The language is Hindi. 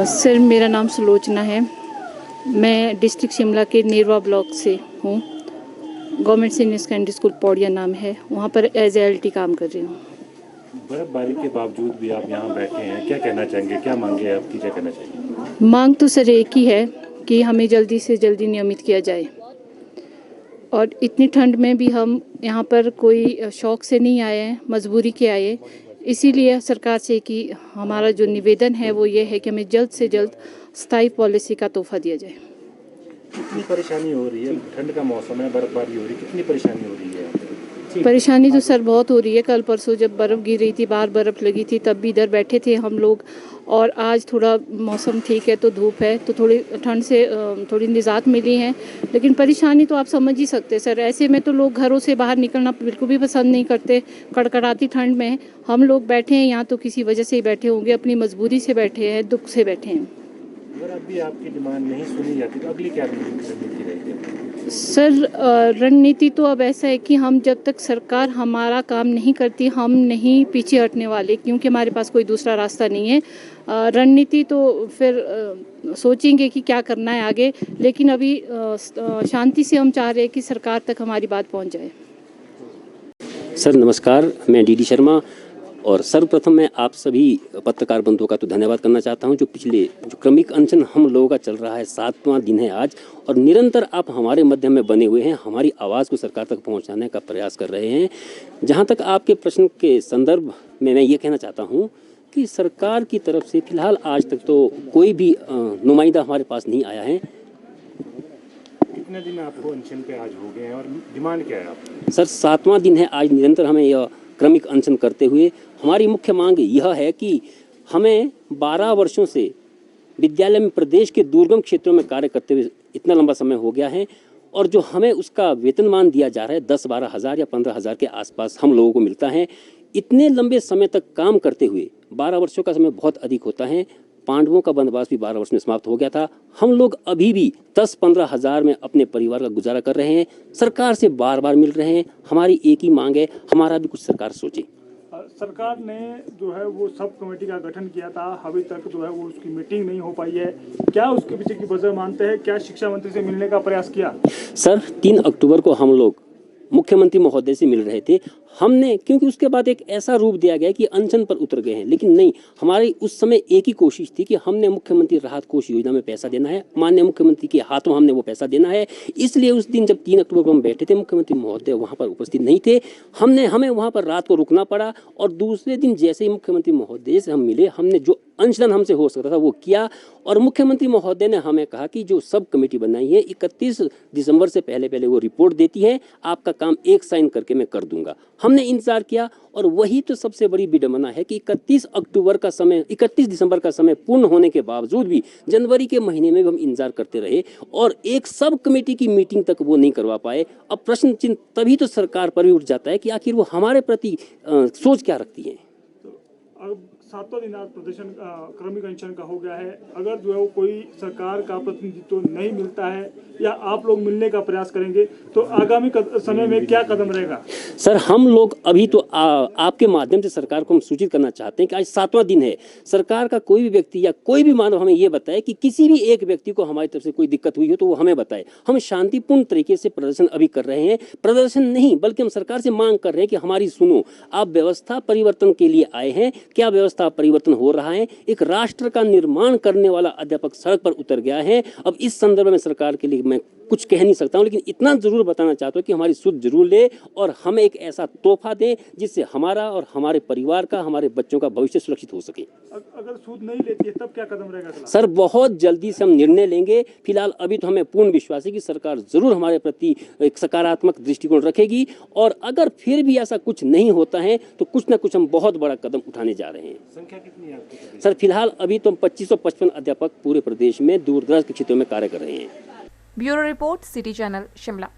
सर, मेरा नाम सुलोचना है। मैं डिस्ट्रिक्ट शिमला के नेरवा ब्लॉक से हूँ। गवर्नमेंट सीनियर सेकेंडरी स्कूल पौड़िया नाम है, वहाँ पर एज LT काम कर रही हूँ। बर्फबारी के बावजूद भी आप यहाँ बैठे हैं, क्या कहना चाहेंगे, क्या मांगे आपकी, क्या कहना चाहेंगे? मांग तो सर एक ही है कि हमें जल्दी से जल्दी नियमित किया जाए, और इतनी ठंड में भी हम यहाँ पर कोई शौक से नहीं आए हैं, मजबूरी के आए। इसीलिए सरकार से कि हमारा जो निवेदन है वो ये है कि हमें जल्द से जल्द स्थायी पॉलिसी का तोहफा दिया जाए। कितनी परेशानी हो रही है? ठंड का मौसम है, बर्फबारी हो रही है, कितनी परेशानी हो रही है? परेशानी तो सर बहुत हो रही है। कल परसों जब बर्फ़ गिर रही थी, बाहर बर्फ़ लगी थी, तब भी इधर बैठे थे हम लोग। और आज थोड़ा मौसम ठीक है तो धूप है, तो थोड़ी ठंड से थोड़ी निजात मिली है। लेकिन परेशानी तो आप समझ ही सकते हैं सर। ऐसे में तो लोग घरों से बाहर निकलना बिल्कुल भी पसंद नहीं करते। कड़कड़ाती ठंड में हम लोग बैठे हैं यहाँ, तो किसी वजह से ही बैठे होंगे, अपनी मजबूरी से बैठे हैं, दुख से बैठे हैं। अगर अभी आपकी डिमांड नहीं सुनी जाती तो अगली क्या रणनीति रहेगी? सर, रणनीति तो अब ऐसा है कि हम जब तक सरकार हमारा काम नहीं करती, हम नहीं पीछे हटने वाले, क्योंकि हमारे पास कोई दूसरा रास्ता नहीं है। रणनीति तो फिर सोचेंगे कि क्या करना है आगे, लेकिन अभी शांति से हम चाह रहे हैं कि सरकार तक हमारी बात पहुंच जाए। सर नमस्कार, मैं DD शर्मा। और सर्वप्रथम मैं आप सभी पत्रकार बंधुओं का तो धन्यवाद करना चाहता हूं। जो पिछले जो क्रमिक अनशन हम लोगों का चल रहा है, 7वां दिन है आज, और निरंतर आप हमारे मध्य में बने हुए हैं, हमारी आवाज़ को सरकार तक पहुंचाने का प्रयास कर रहे हैं। जहां तक आपके प्रश्न के संदर्भ में मैं ये कहना चाहता हूं कि सरकार की तरफ से फिलहाल आज तक तो कोई भी नुमाइंदा हमारे पास नहीं आया है। कितने दिन आपको अनशन पे आज हो गए हैं और डिमांड क्या है आपकी? सर 7वां दिन है आज, निरंतर हमें यह क्रमिक अनशन करते हुए हमारी मुख्य मांग यह है कि हमें 12 वर्षों से विद्यालय में प्रदेश के दुर्गम क्षेत्रों में कार्य करते हुए इतना लंबा समय हो गया है, और जो हमें उसका वेतनमान दिया जा रहा है 10-12 हज़ार या 15 हज़ार के आसपास हम लोगों को मिलता है। इतने लंबे समय तक काम करते हुए 12 वर्षों का समय बहुत अधिक होता है। पांडवों का वनवास भी 12 वर्ष में समाप्त हो गया था। हम लोग अभी भी 10-15 हज़ार में अपने परिवार का गुजारा कर रहे हैं। सरकार से बार बार मिल रहे हैं। हमारी एक ही मांग है, हमारा भी कुछ सरकार सोचे। सरकार ने जो है वो सब कमेटी का गठन किया था, अभी तक जो है वो उसकी मीटिंग नहीं हो पाई है। क्या उसके पीछे की वजह मानते हैं? क्या शिक्षा मंत्री से मिलने का प्रयास किया? सर 3 अक्टूबर को हम लोग मुख्यमंत्री महोदय से मिल रहे थे। हमने, क्योंकि उसके बाद एक ऐसा रूप दिया गया कि अनशन पर उतर गए हैं, लेकिन नहीं, हमारी उस समय एक ही कोशिश थी कि हमने मुख्यमंत्री राहत कोष योजना में पैसा देना है, माननीय मुख्यमंत्री के हाथों हमने वो पैसा देना है। इसलिए उस दिन जब 3 अक्टूबर को हम बैठे थे, मुख्यमंत्री महोदय वहाँ पर उपस्थित नहीं थे। हमें वहाँ पर रात को रुकना पड़ा, और दूसरे दिन जैसे ही मुख्यमंत्री महोदय से हम मिले, हमने जो अनशन हमसे हो सकता था वो किया। और मुख्यमंत्री महोदय ने हमें कहा कि जो सब कमेटी बनाई है 31 दिसंबर से पहले वो रिपोर्ट देती है, आपका काम एक साइन करके मैं कर दूंगा। हमने इंतजार किया, और वही तो सबसे बड़ी विडंबना है कि 31 दिसंबर का समय पूर्ण होने के बावजूद भी जनवरी के महीने में भी हम इंतजार करते रहे, और एक सब कमेटी की मीटिंग तक वो नहीं करवा पाए। अब प्रश्न चिन्ह तभी तो सरकार पर भी उठ जाता है कि आखिर वो हमारे प्रति सोच क्या रखती है। अब 7वां दिन आज प्रदर्शन क्रमिक अनशन का हो गया है। अगर जो है वो कोई सरकार का प्रतिनिधित्व नहीं मिलता है या आप लोग मिलने का प्रयास करेंगे तो आगामी समय में क्या कदम रहेगा? सर हम लोग अभी तो आपके माध्यम से सरकार को हम सूचित करना चाहते हैं कि आज 7वां दिन है। सरकार का कोई भी व्यक्ति या कोई भी मानव हमें ये बताए कि किसी भी एक व्यक्ति को हमारी तरफ से कोई दिक्कत हुई हो तो वो हमें बताए। हम शांतिपूर्ण तरीके से प्रदर्शन अभी कर रहे हैं। प्रदर्शन नहीं, बल्कि हम सरकार से मांग कर रहे हैं कि हमारी सुनो, आप व्यवस्था परिवर्तन के लिए आए हैं, क्या व्यवस्था परिवर्तन हो रहा है? एक राष्ट्र का निर्माण करने वाला अध्यापक सड़क पर उतर गया है। अब इस संदर्भ में सरकार के लिए मैं कुछ कह नहीं सकता हूं, लेकिन इतना जरूर बताना चाहता हूं कि हमारी सुध जरूर ले और हमें एक ऐसा तोहफा दे जिससे हमारा और हमारे परिवार का, हमारे बच्चों का भविष्य सुरक्षित हो सके। अगर सूद नहीं लेती है तब क्या कदम रहेगा? सर बहुत जल्दी से हम निर्णय लेंगे। फिलहाल अभी तो हमें पूर्ण विश्वास है कि सरकार जरूर हमारे प्रति एक सकारात्मक दृष्टिकोण रखेगी, और अगर फिर भी ऐसा कुछ नहीं होता है तो कुछ ना कुछ हम बहुत बड़ा कदम उठाने जा रहे हैं। संख्या कितनी है आपकी? सर फिलहाल अभी तो 2555 अध्यापक पूरे प्रदेश में दूर दराज के क्षेत्रों में कार्य कर रहे हैं। Bureau report, city channel Shimla.